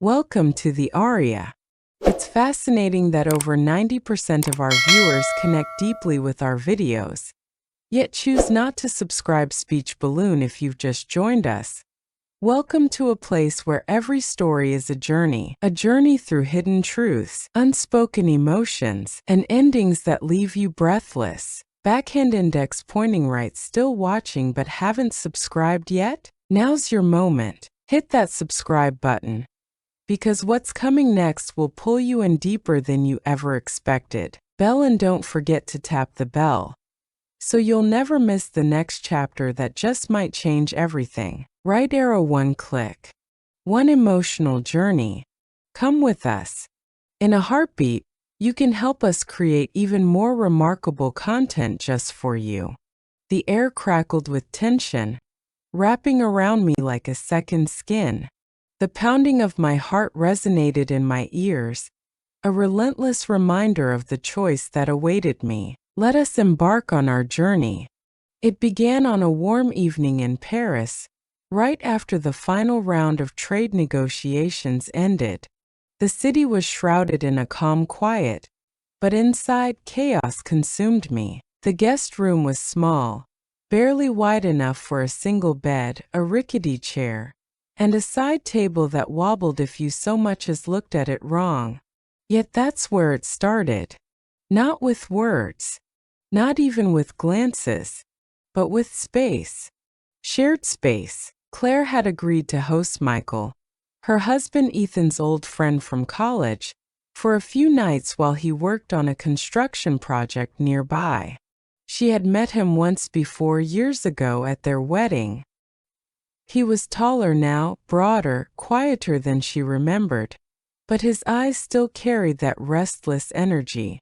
Welcome to the Aria. It's fascinating that over 90% of our viewers connect deeply with our videos, yet choose not to subscribe. Speech Balloon if you've just joined us. Welcome to a place where every story is a journey through hidden truths, unspoken emotions, and endings that leave you breathless. Backhand index pointing right, still watching but haven't subscribed yet? Now's your moment. Hit that subscribe button, because what's coming next will pull you in deeper than you ever expected. Bell, and don't forget to tap the bell, so you'll never miss the next chapter that just might change everything. Right arrow, one click, one emotional journey. Come with us. In a heartbeat, you can help us create even more remarkable content just for you. The air crackled with tension, wrapping around me like a second skin. The pounding of my heart resonated in my ears, a relentless reminder of the choice that awaited me. Let us embark on our journey. It began on a warm evening in Paris, right after the final round of trade negotiations ended. The city was shrouded in a calm quiet, but inside, chaos consumed me. The guest room was small, barely wide enough for a single bed, a rickety chair, and a side table that wobbled if you so much as looked at it wrong. Yet that's where it started. Not with words, not even with glances, but with space. Shared space. Claire had agreed to host Michael, her husband Ethan's old friend from college, for a few nights while he worked on a construction project nearby. She had met him once before, years ago, at their wedding. He was taller now, broader, quieter than she remembered, but his eyes still carried that restless energy,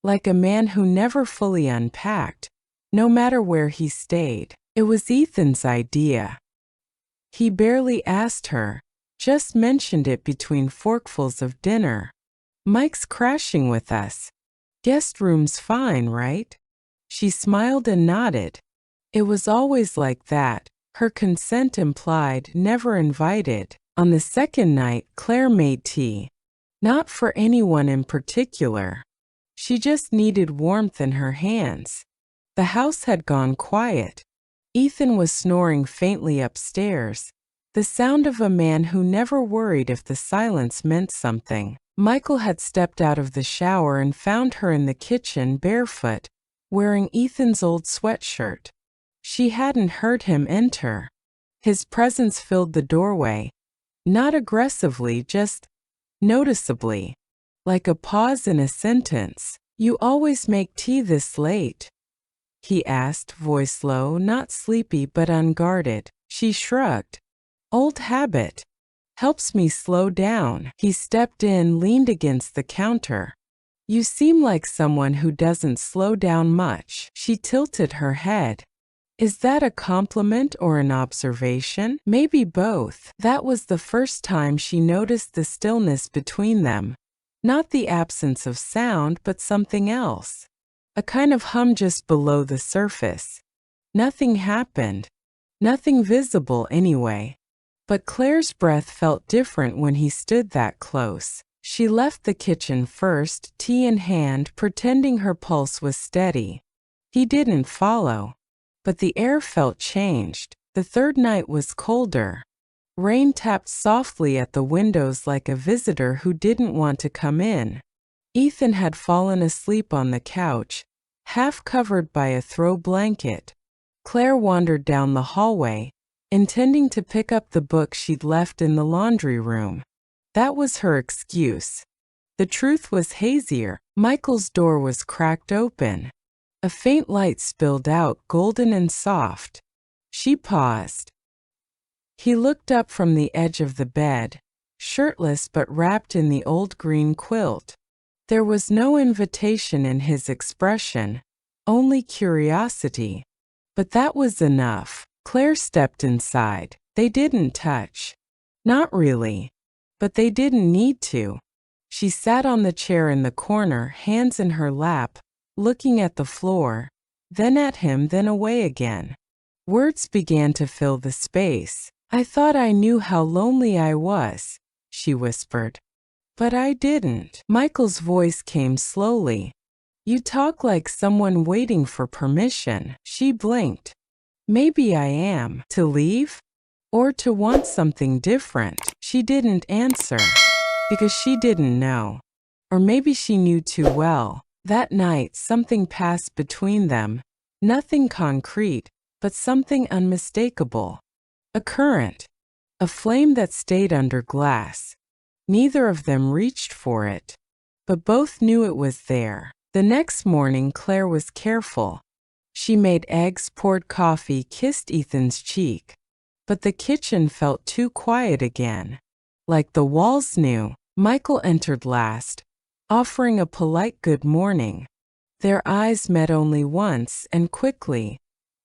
like a man who never fully unpacked, no matter where he stayed. It was Ethan's idea. He barely asked her, just mentioned it between forkfuls of dinner. Mike's crashing with us. Guest room's fine, right? She smiled and nodded. It was always like that. Her consent implied, never invited. On the second night, Claire made tea. Not for anyone in particular. She just needed warmth in her hands. The house had gone quiet. Ethan was snoring faintly upstairs, the sound of a man who never worried if the silence meant something. Michael had stepped out of the shower and found her in the kitchen, barefoot, wearing Ethan's old sweatshirt. She hadn't heard him enter. His presence filled the doorway, not aggressively, just noticeably, like a pause in a sentence. "You always make tea this late?" he asked, voice low, not sleepy but unguarded. She shrugged. "Old habit. Helps me slow down." He stepped in, leaned against the counter. "You seem like someone who doesn't slow down much." She tilted her head. Is that a compliment or an observation? Maybe both. That was the first time she noticed the stillness between them. Not the absence of sound, but something else. A kind of hum just below the surface. Nothing happened. Nothing visible anyway. But Claire's breath felt different when he stood that close. She left the kitchen first, tea in hand, pretending her pulse was steady. He didn't follow. But the air felt changed. The third night was colder. Rain tapped softly at the windows like a visitor who didn't want to come in. Ethan had fallen asleep on the couch, half covered by a throw blanket. Claire wandered down the hallway, intending to pick up the book she'd left in the laundry room. That was her excuse. The truth was hazier. Michael's door was cracked open. A faint light spilled out, golden and soft. She paused. He looked up from the edge of the bed, shirtless but wrapped in the old green quilt. There was no invitation in his expression, only curiosity. But that was enough. Claire stepped inside. They didn't touch. Not really. But they didn't need to. She sat on the chair in the corner, hands in her lap, looking at the floor, then at him, then away again. Words began to fill the space. "I thought I knew how lonely I was," she whispered. But I didn't. Michael's voice came slowly. You talk like someone waiting for permission. She blinked. Maybe I am. To leave? Or to want something different? She didn't answer. Because she didn't know. Or maybe she knew too well. That night, something passed between them. Nothing concrete, but something unmistakable. A current. A flame that stayed under glass. Neither of them reached for it. But both knew it was there. The next morning, Claire was careful. She made eggs, poured coffee, kissed Ethan's cheek. But the kitchen felt too quiet again. Like the walls knew. Michael entered last, offering a polite good morning. Their eyes met only once and quickly,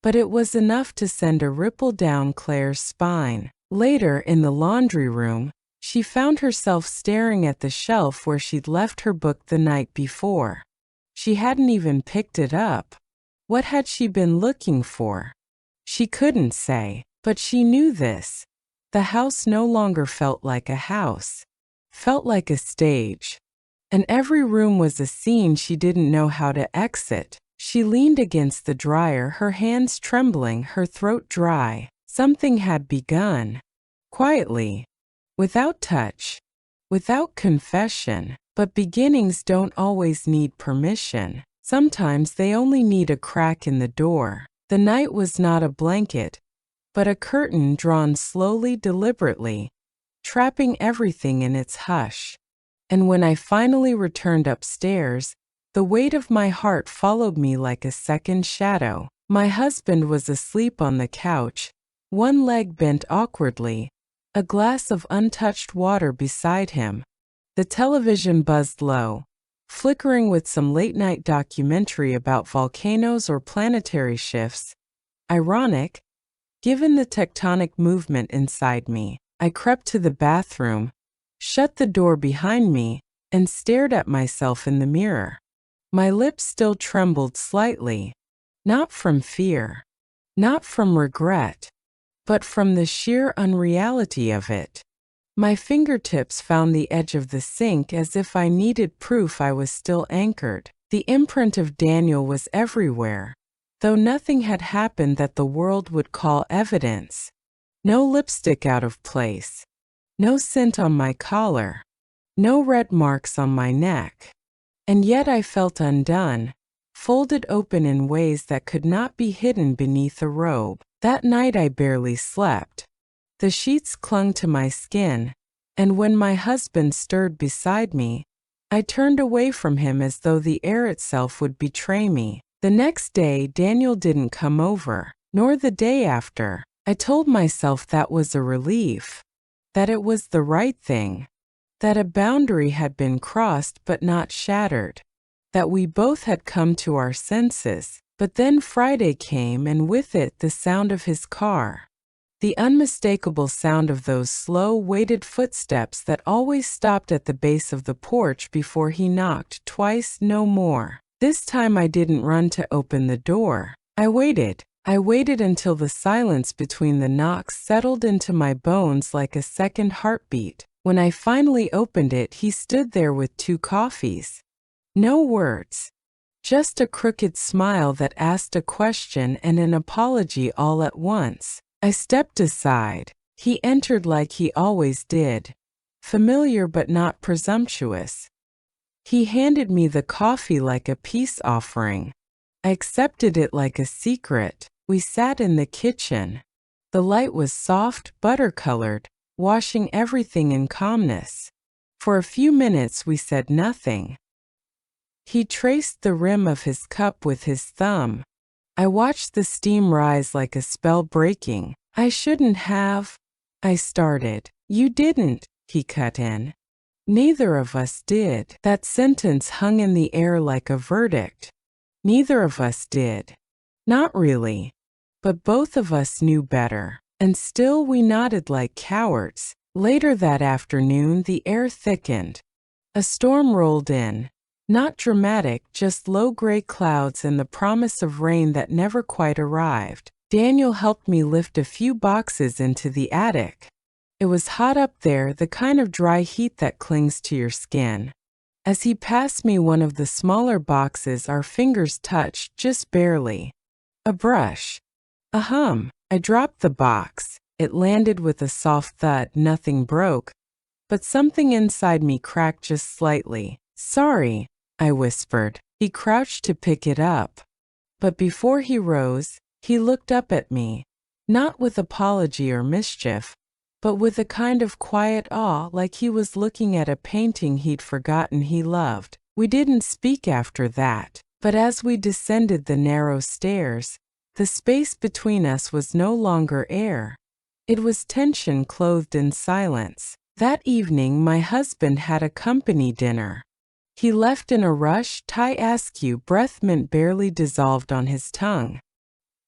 but it was enough to send a ripple down Claire's spine. Later, in the laundry room, she found herself staring at the shelf where she'd left her book the night before. She hadn't even picked it up. What had she been looking for? She couldn't say, but she knew this. The house no longer felt like a house. Felt like a stage. And every room was a scene she didn't know how to exit. She leaned against the dryer, her hands trembling, her throat dry. Something had begun. Quietly. Without touch. Without confession. But beginnings don't always need permission. Sometimes they only need a crack in the door. The night was not a blanket, but a curtain drawn slowly, deliberately, trapping everything in its hush. And when I finally returned upstairs, the weight of my heart followed me like a second shadow. My husband was asleep on the couch, one leg bent awkwardly, a glass of untouched water beside him. The television buzzed low, flickering with some late-night documentary about volcanoes or planetary shifts. Ironic, given the tectonic movement inside me. I crept to the bathroom, shut the door behind me, and stared at myself in the mirror. My lips still trembled slightly, not from fear, not from regret, but from the sheer unreality of it. My fingertips found the edge of the sink as if I needed proof I was still anchored. The imprint of Daniel was everywhere, though nothing had happened that the world would call evidence. No lipstick out of place. No scent on my collar. No red marks on my neck. And yet I felt undone, folded open in ways that could not be hidden beneath a robe. That night I barely slept. The sheets clung to my skin, and when my husband stirred beside me, I turned away from him as though the air itself would betray me. The next day Daniel didn't come over, nor the day after. I told myself that was a relief, that it was the right thing, that a boundary had been crossed but not shattered, that we both had come to our senses. But then Friday came, and with it the sound of his car. The unmistakable sound of those slow, weighted footsteps that always stopped at the base of the porch before he knocked twice, no more. This time I didn't run to open the door. I waited. I waited until the silence between the knocks settled into my bones like a second heartbeat. When I finally opened it, he stood there with 2 coffees. No words. Just a crooked smile that asked a question and an apology all at once. I stepped aside. He entered like he always did, familiar but not presumptuous. He handed me the coffee like a peace offering. I accepted it like a secret. We sat in the kitchen. The light was soft, butter-colored, washing everything in calmness. For a few minutes we said nothing. He traced the rim of his cup with his thumb. I watched the steam rise like a spell breaking. I shouldn't have, I started. You didn't, he cut in. Neither of us did. That sentence hung in the air like a verdict. Neither of us did. Not really. But both of us knew better. And still we nodded like cowards. Later that afternoon the air thickened. A storm rolled in. Not dramatic, just low gray clouds and the promise of rain that never quite arrived. Daniel helped me lift a few boxes into the attic. It was hot up there, the kind of dry heat that clings to your skin. As he passed me one of the smaller boxes, our fingers touched just barely. A brush. A hum. I dropped the box. It landed with a soft thud. Nothing broke, but something inside me cracked just slightly. "Sorry," I whispered. He crouched to pick it up. But before he rose, he looked up at me, not with apology or mischief, but with a kind of quiet awe, like he was looking at a painting he'd forgotten he loved. We didn't speak after that, but as we descended the narrow stairs, the space between us was no longer air. It was tension clothed in silence. That evening, my husband had a company dinner. He left in a rush. Thai askew breath mint barely dissolved on his tongue.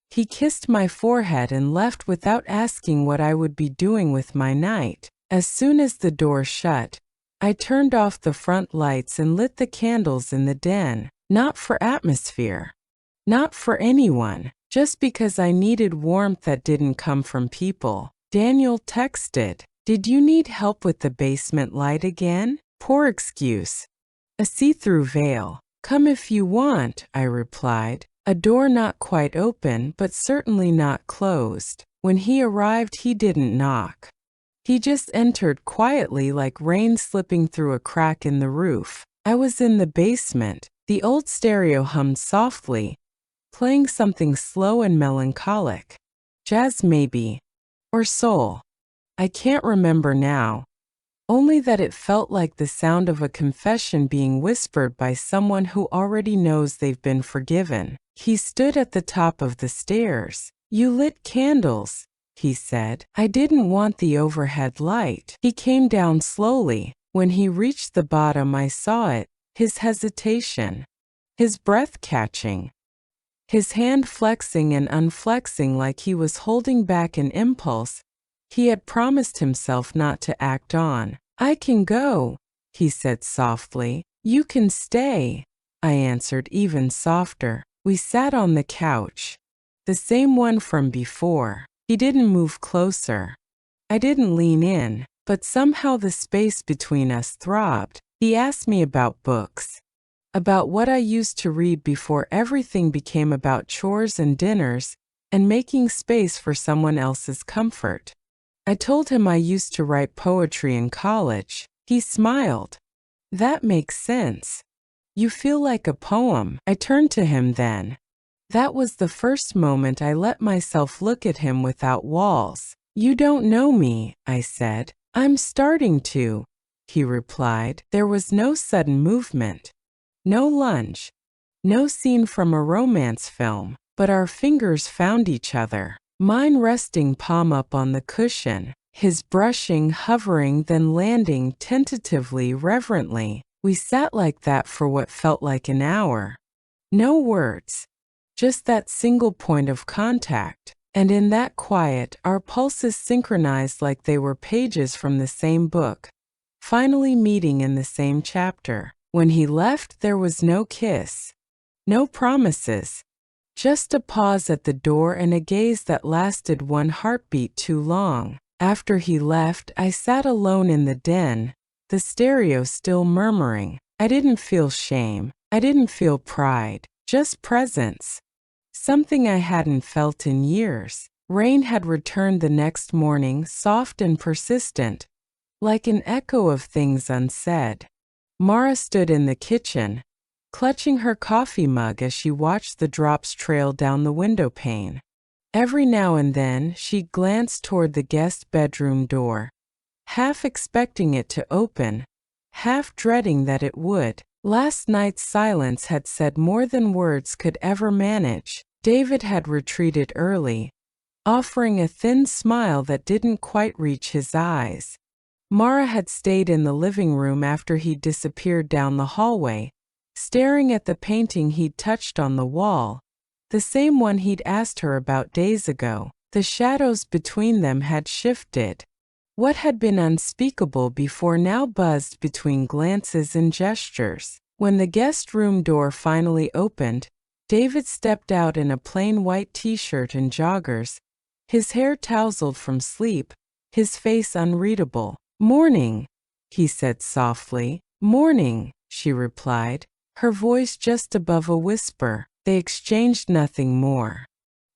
He kissed my forehead and left without asking what I would be doing with my night. As soon as the door shut, I turned off the front lights and lit the candles in the den. Not for atmosphere. Not for anyone. Just because I needed warmth that didn't come from people. Daniel texted, "Did you need help with the basement light again?" Poor excuse. A see-through veil. "Come if you want," I replied. A door not quite open, but certainly not closed. When he arrived, he didn't knock. He just entered quietly, like rain slipping through a crack in the roof. I was in the basement. The old stereo hummed softly, playing something slow and melancholic. Jazz maybe. Or soul. I can't remember now. Only that it felt like the sound of a confession being whispered by someone who already knows they've been forgiven. He stood at the top of the stairs. "You lit candles," he said. "I didn't want the overhead light." He came down slowly. When he reached the bottom, I saw it. His hesitation. His breath catching. His hand flexing and unflexing like he was holding back an impulse he had promised himself not to act on. "I can go," he said softly. "You can stay," I answered even softer. We sat on the couch. The same one from before. He didn't move closer. I didn't lean in, but somehow the space between us throbbed. He asked me about books. About what I used to read before everything became about chores and dinners and making space for someone else's comfort. I told him I used to write poetry in college. He smiled. "That makes sense. You feel like a poem." I turned to him then. That was the first moment I let myself look at him without walls. "You don't know me," I said. "I'm starting to," he replied. There was no sudden movement. No lunge. No scene from a romance film. But our fingers found each other. Mine resting palm up on the cushion. His brushing, hovering, then landing tentatively, reverently. We sat like that for what felt like an hour. No words. Just that single point of contact. And in that quiet, our pulses synchronized like they were pages from the same book, finally meeting in the same chapter. When he left, there was no kiss. No promises. Just a pause at the door and a gaze that lasted one heartbeat too long. After he left, I sat alone in the den, the stereo still murmuring. I didn't feel shame. I didn't feel pride. Just presence. Something I hadn't felt in years. Rain had returned the next morning, soft and persistent, like an echo of things unsaid. Mara stood in the kitchen, clutching her coffee mug as she watched the drops trail down the window pane. Every now and then, she glanced toward the guest bedroom door, half expecting it to open, half dreading that it would. Last night's silence had said more than words could ever manage. David had retreated early, offering a thin smile that didn't quite reach his eyes. Mara had stayed in the living room after he'd disappeared down the hallway, staring at the painting he'd touched on the wall, the same one he'd asked her about days ago. The shadows between them had shifted. What had been unspeakable before now buzzed between glances and gestures. When the guest room door finally opened, David stepped out in a plain white t-shirt and joggers, his hair tousled from sleep, his face unreadable. "Morning," he said softly. "Morning," she replied, her voice just above a whisper. They exchanged nothing more.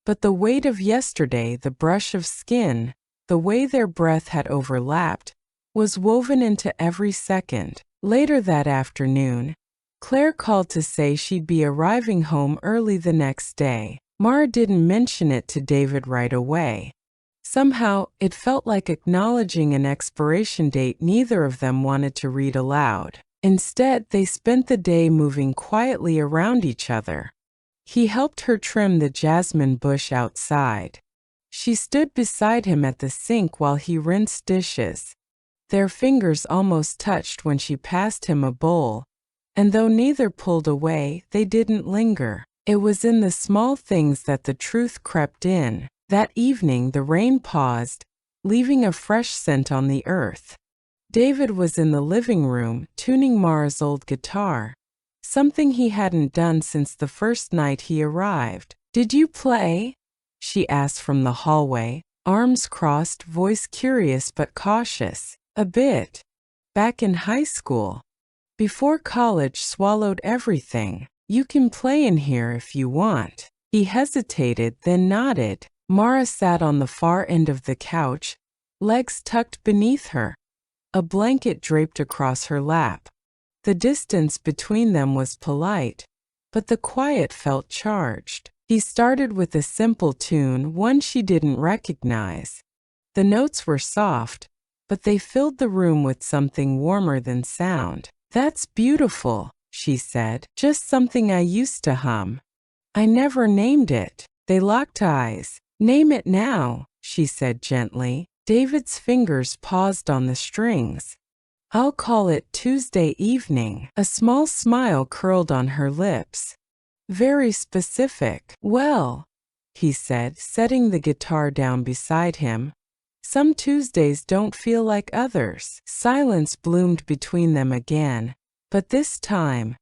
But the weight of yesterday, the brush of skin, the way their breath had overlapped, was woven into every second. Later that afternoon, Claire called to say she'd be arriving home early the next day. Mara didn't mention it to David right away. Somehow, it felt like acknowledging an expiration date neither of them wanted to read aloud. Instead, they spent the day moving quietly around each other. He helped her trim the jasmine bush outside. She stood beside him at the sink while he rinsed dishes. Their fingers almost touched when she passed him a bowl, and though neither pulled away, they didn't linger. It was in the small things that the truth crept in. That evening, the rain paused, leaving a fresh scent on the earth. David was in the living room, tuning Mara's old guitar, something he hadn't done since the first night he arrived. "Did you play?" she asked from the hallway, arms crossed, voice curious but cautious. "A bit. Back in high school. Before college swallowed everything. You can play in here if you want." He hesitated, then nodded. Mara sat on the far end of the couch, legs tucked beneath her, a blanket draped across her lap. The distance between them was polite, but the quiet felt charged. He started with a simple tune, one she didn't recognize. The notes were soft, but they filled the room with something warmer than sound. "That's beautiful," she said. "Just something I used to hum. I never named it." They locked eyes. "Name it now," she said gently. David's fingers paused on the strings. "I'll call it Tuesday Evening." A small smile curled on her lips. "Very specific." "Well," he said, setting the guitar down beside him, "some Tuesdays don't feel like others." Silence bloomed between them again, but this time,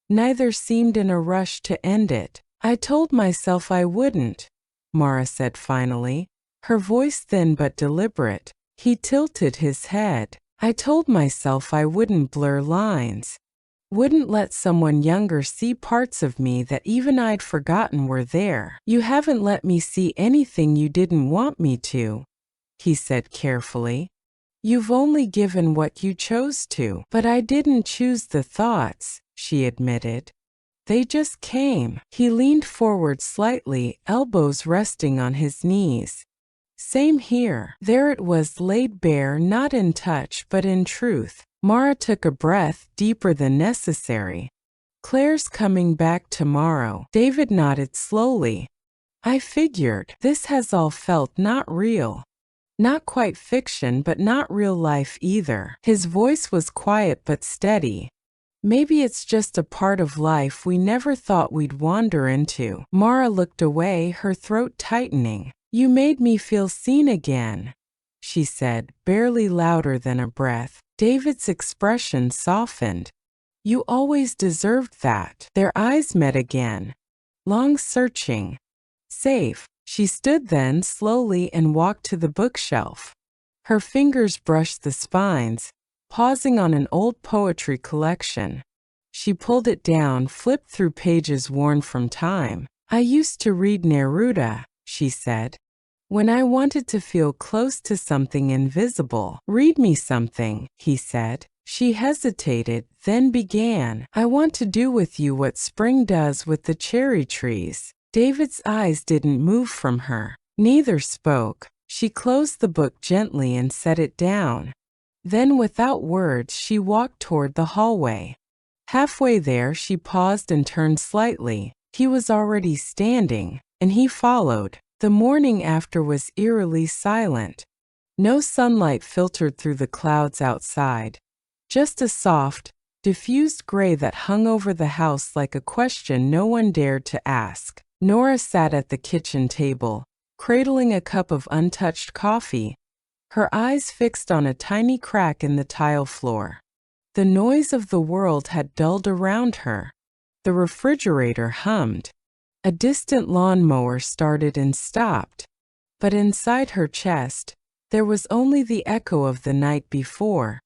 neither seemed in a rush to end it. "I told myself I wouldn't," Mara said finally, her voice thin but deliberate. He tilted his head. "I told myself I wouldn't blur lines. Wouldn't let someone younger see parts of me that even I'd forgotten were there." "You haven't let me see anything you didn't want me to," he said carefully. "You've only given what you chose to." "But I didn't choose the thoughts," she admitted. "They just came." He leaned forward slightly, elbows resting on his knees. "Same here." There it was, laid bare, not in touch but in truth. Mara took a breath, deeper than necessary. "Claire's coming back tomorrow." David nodded slowly. "I figured. This has all felt not real. Not quite fiction, but not real life either." His voice was quiet but steady. "Maybe it's just a part of life we never thought we'd wander into." Mara looked away, her throat tightening. "You made me feel seen again," she said, barely louder than a breath. David's expression softened. "You always deserved that." Their eyes met again. Long, searching. "Safe." She stood then slowly and walked to the bookshelf. Her fingers brushed the spines, pausing on an old poetry collection. She pulled it down, flipped through pages worn from time. "I used to read Neruda," she said, "when I wanted to feel close to something invisible." "Read me something," he said. She hesitated, then began. "I want to do with you what spring does with the cherry trees." David's eyes didn't move from her. Neither spoke. She closed the book gently and set it down. Then, without words, she walked toward the hallway. Halfway there, she paused and turned slightly. He was already standing, and he followed. The morning after was eerily silent. No sunlight filtered through the clouds outside. Just a soft, diffused gray that hung over the house like a question no one dared to ask. Nora sat at the kitchen table, cradling a cup of untouched coffee, her eyes fixed on a tiny crack in the tile floor. The noise of the world had dulled around her. The refrigerator hummed. A distant lawnmower started and stopped. But inside her chest, There was only the echo of the night before,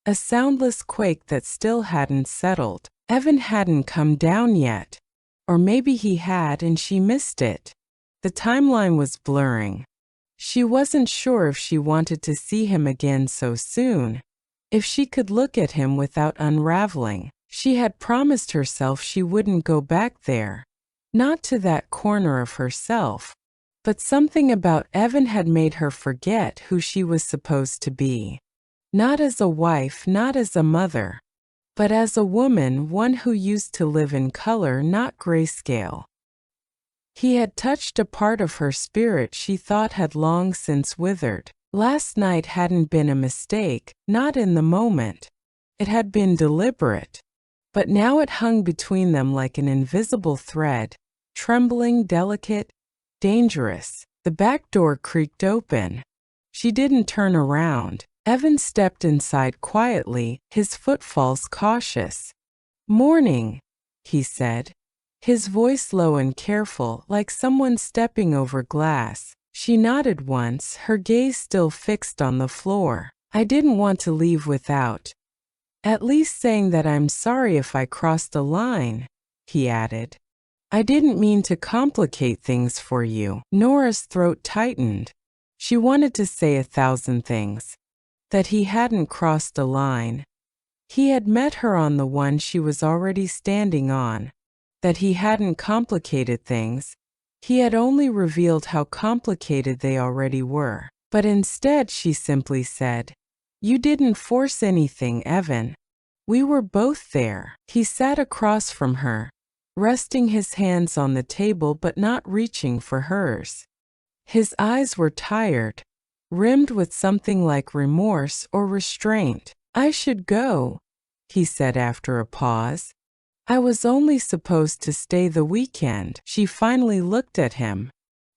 a soundless quake that still hadn't settled. Evan hadn't come down yet. Or maybe he had and she missed it. The timeline was blurring. She wasn't sure if she wanted to see him again so soon, if she could look at him without unraveling. She had promised herself she wouldn't go back there, not to that corner of herself. But something about Evan had made her forget who she was supposed to be. Not as a wife, not as a mother, but as a woman, one who used to live in color, not grayscale. He had touched a part of her spirit she thought had long since withered. Last night hadn't been a mistake, not in the moment. It had been deliberate. But now it hung between them like an invisible thread, trembling, delicate, dangerous. The back door creaked open. She didn't turn around. Evan stepped inside quietly, his footfalls cautious. "Morning," he said, his voice low and careful, like someone stepping over glass. She nodded once, her gaze still fixed on the floor. "I didn't want to leave without at least saying that I'm sorry if I crossed a line," he added. "I didn't mean to complicate things for you." Nora's throat tightened. She wanted to say 1,000 things. That he hadn't crossed a line. He had met her on the one she was already standing on. That he hadn't complicated things. He had only revealed how complicated they already were. But instead she simply said, "You didn't force anything, Evan. We were both there." He sat across from her, resting his hands on the table but not reaching for hers. His eyes were tired, rimmed with something like remorse or restraint. "I should go," he said after a pause. "I was only supposed to stay the weekend." She finally looked at him.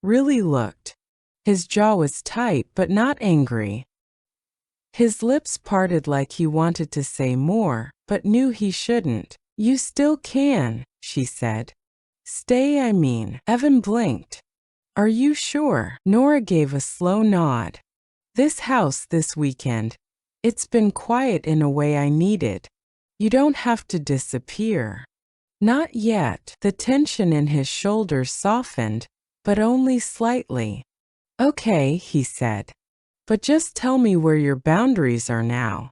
Really looked. His jaw was tight but not angry. His lips parted like he wanted to say more, but knew he shouldn't. "You still can," she said. "Stay, I mean." Evan blinked. "Are you sure?" Nora gave a slow nod. "This house this weekend, it's been quiet in a way I needed. You don't have to disappear." "Not yet." The tension in his shoulders softened, but only slightly. "Okay," he said. "But just tell me where your boundaries are now.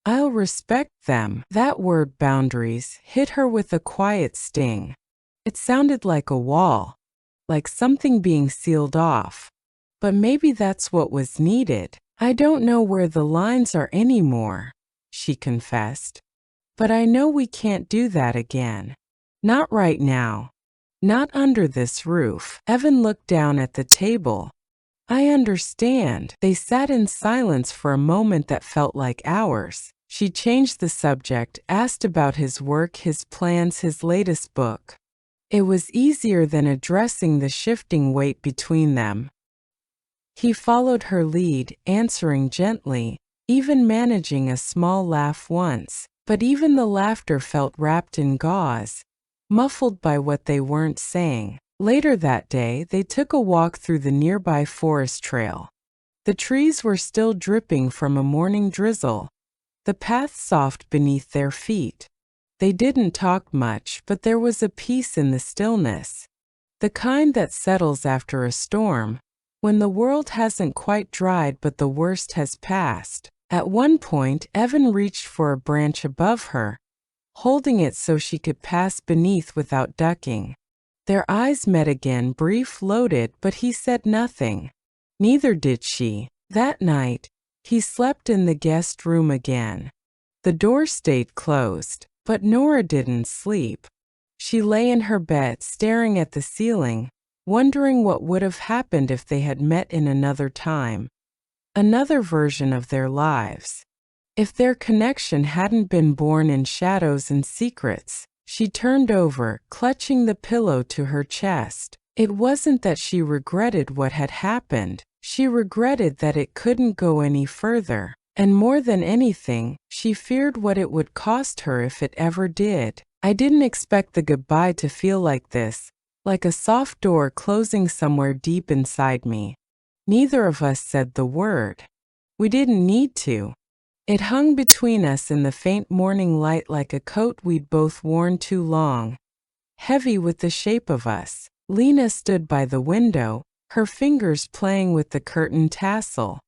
I'll respect them." That word, boundaries, hit her with a quiet sting. It sounded like a wall, like something being sealed off. But maybe that's what was needed. "I don't know where the lines are anymore," she confessed. "But I know we can't do that again. Not right now. Not under this roof." Evan looked down at the table. "I understand." They sat in silence for a moment that felt like hours. She changed the subject, asked about his work, his plans, his latest book. It was easier than addressing the shifting weight between them. He followed her lead, answering gently, even managing a small laugh once. But even the laughter felt wrapped in gauze, muffled by what they weren't saying. Later that day, they took a walk through the nearby forest trail. The trees were still dripping from a morning drizzle, the path soft beneath their feet. They didn't talk much, but there was a peace in the stillness, the kind that settles after a storm, when the world hasn't quite dried but the worst has passed. At one point, Evan reached for a branch above her, holding it so she could pass beneath without ducking. Their eyes met again, brief, loaded, but he said nothing. Neither did she. That night, he slept in the guest room again. The door stayed closed, but Nora didn't sleep. She lay in her bed, staring at the ceiling, wondering what would have happened if they had met in another time, another version of their lives. If their connection hadn't been born in shadows and secrets. She turned over, clutching the pillow to her chest. It wasn't that she regretted what had happened. She regretted that it couldn't go any further. And more than anything, she feared what it would cost her if it ever did. "I didn't expect the goodbye to feel like this, like a soft door closing somewhere deep inside me." Neither of us said the word. We didn't need to. It hung between us in the faint morning light like a coat we'd both worn too long, heavy with the shape of us. Lena stood by the window, her fingers playing with the curtain tassel.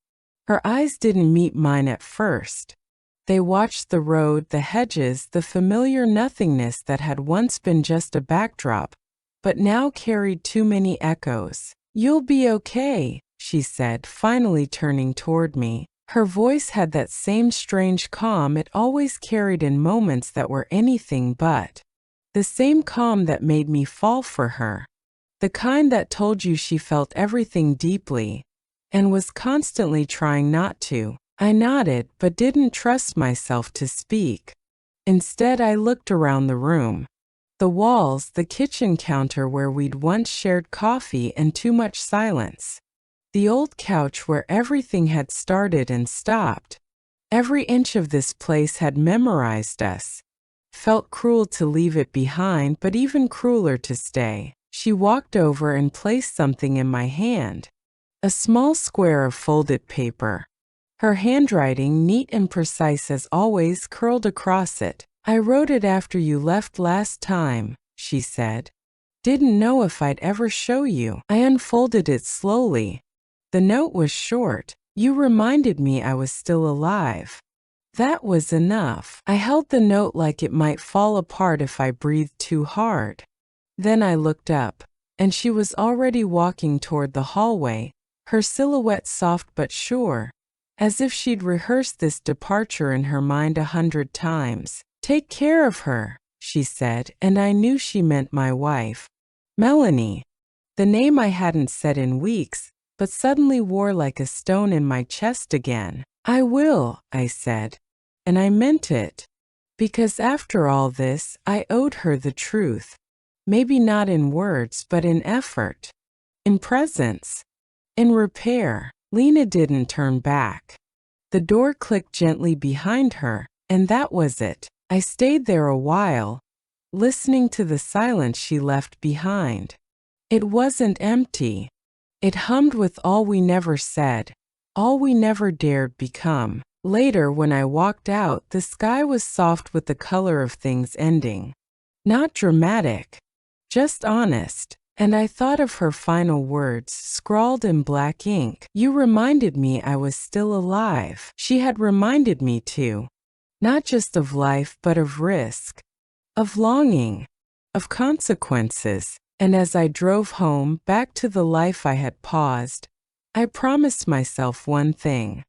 Her eyes didn't meet mine at first. They watched the road, the hedges, the familiar nothingness that had once been just a backdrop, but now carried too many echoes. "You'll be okay," she said, finally turning toward me. Her voice had that same strange calm it always carried in moments that were anything but. The same calm that made me fall for her. The kind that told you she felt everything deeply and was constantly trying not to. I nodded but didn't trust myself to speak. Instead, I looked around the room. The walls, the kitchen counter where we'd once shared coffee and too much silence. The old couch where everything had started and stopped. Every inch of this place had memorized us. Felt cruel to leave it behind, but even crueler to stay. She walked over and placed something in my hand. A small square of folded paper. Her handwriting, neat and precise as always, curled across it. "I wrote it after you left last time," she said. "Didn't know if I'd ever show you." I unfolded it slowly. The note was short. "You reminded me I was still alive." That was enough. I held the note like it might fall apart if I breathed too hard. Then I looked up, and she was already walking toward the hallway, her silhouette soft but sure, as if she'd rehearsed this departure in her mind 100 times. "Take care of her," she said, and I knew she meant my wife. Melanie. The name I hadn't said in weeks, but suddenly wore like a stone in my chest again. "I will," I said. And I meant it. Because after all this, I owed her the truth. Maybe not in words, but in effort. In presence. In repair. Lena didn't turn back. The door clicked gently behind her, and that was it. I stayed there a while, listening to the silence she left behind. It wasn't empty. It hummed with all we never said, all we never dared become. Later, when I walked out, the sky was soft with the color of things ending. Not dramatic, just honest. And I thought of her final words, scrawled in black ink. "You reminded me I was still alive." She had reminded me too. Not just of life, but of risk, of longing, of consequences. And as I drove home, back to the life I had paused, I promised myself one thing.